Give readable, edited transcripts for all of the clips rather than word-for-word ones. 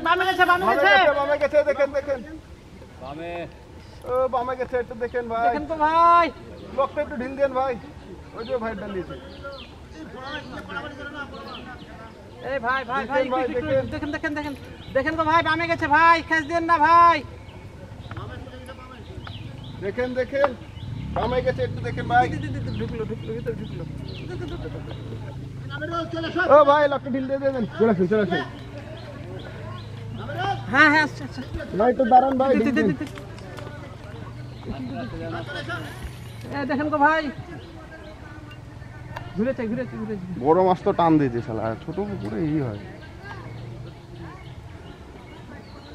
বামে গেছে দেখেন ও বামে গেছে একটু দেখেন ভাই। দেখেন তো ভাই, লোকটা একটু ঢিল দেন ভাই। ওই যে ভাই ডালিয়েছে। এই ভাই দেখেন তো ভাই, বামে গেছে ভাই, খেস দেন না ভাই। দেখেন বামে গেছে একটু দেখেন ভাই। ঢুকলো ও ভাই লোকটা ঢিল দিয়ে দেন। চলে আসুন। হ্যাঁ আচ্ছা ভাই একটু দাঁড়ান ভাই। দেখেন তো ভাই, ঘুরেছে। বড় মাছ তো টান দিয়েছে শালা, আর ছোট পুকুরে এই হয়।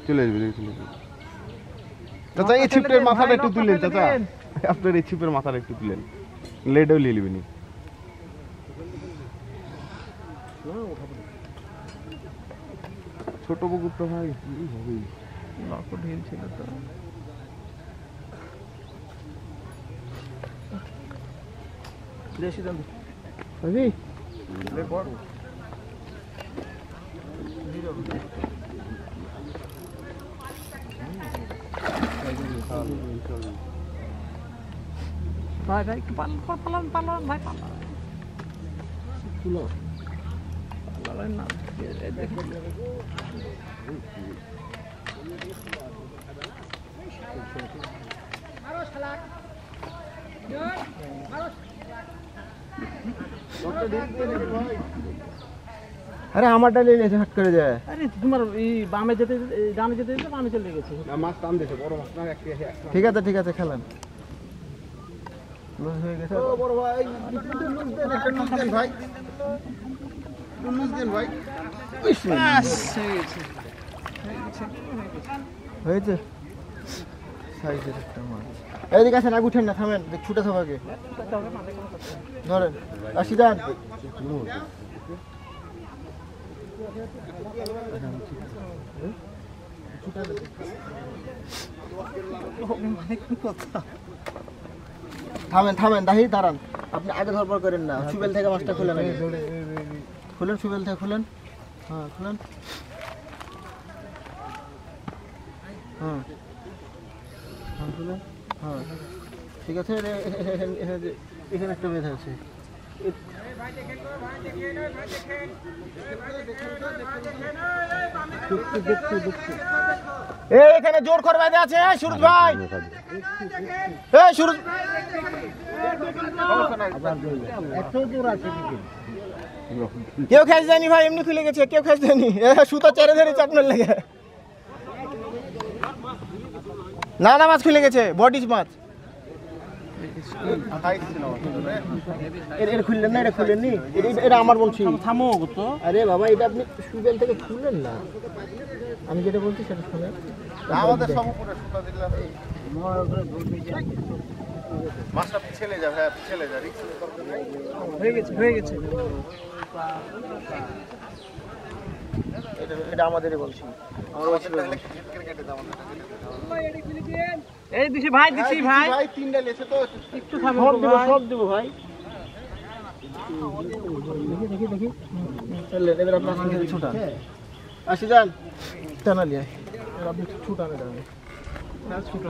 চলে আসবে চাচা, এই ছিপের মাথাটা একটু তুলেন চাচা। আপনার এই ছিপের মাথাটা একটু তুলেন, লেডও নিয়ে নেবেন। ছোট পুকুর তো ভাই হবে, ঢিল ছিল তো। ভাই একটু পালান ভাই, পালান না। আরে আমারটা নিয়ে নিয়েছে, হাট করে যায়। আরে তোমার এই বামে যেতে ডানে যেতে বামে চলে গেছে। মাছ টান দিয়েছে, বড় মাছ না। ঠিক আছে খেলেন। লুজ হয়ে গেছে। ও বড় ভাই, লুজ দেন ভাই। হয়েছে সাইজের একটা মাছ। এইদিকে আসেন, আগে উঠেন না, থামেন, ছুটে সবাইকে ধরেন। আসি যান। থামেন দাঁড়ান। আপনি আগে ধরপর করেন না। সুবেল থেকে মাছটা খুলেন, সুবেল থেকে খুলেন। হ্যাঁ খুলেন। হ্যাঁ খুলেন। হ্যাঁ ঠিক আছে। এখানে একটা বেঁধে আছে। এখানে জোর করে বেঁধে আছে। সুরজ ভাই, সুরজ কেউ খেয়ে যায়নি ভাই, এমনি খুলে গেছে। কেউ খেয়ে যায়নি, সুতো চেড়ে ধরেছে আপনার লেগে। না মাছ খুলে গেছে, বডিজ মাছ। এটা খুললেন না, এটা খুললেননি। এটা আমার বলছি, থামো তো। আরে বাবা, এটা আপনি সুবেল থেকে খুললেন না। আমি যেটা বলছি সেটা শুনেন। আমাদের সব উপরে সুতা দিলাম। মাছটা পিছলে যা ভাই, পিছলে যা। হয়ে গেছে। এটা আমাদেরই বলছি। এই দিছি ভাই। তিনটা লেছে তো, একটু থামো সব দেবো ভাই। দেখি এবার আপনার ছুটা আসি যান। টানালি আপনি ছুটানে ছোট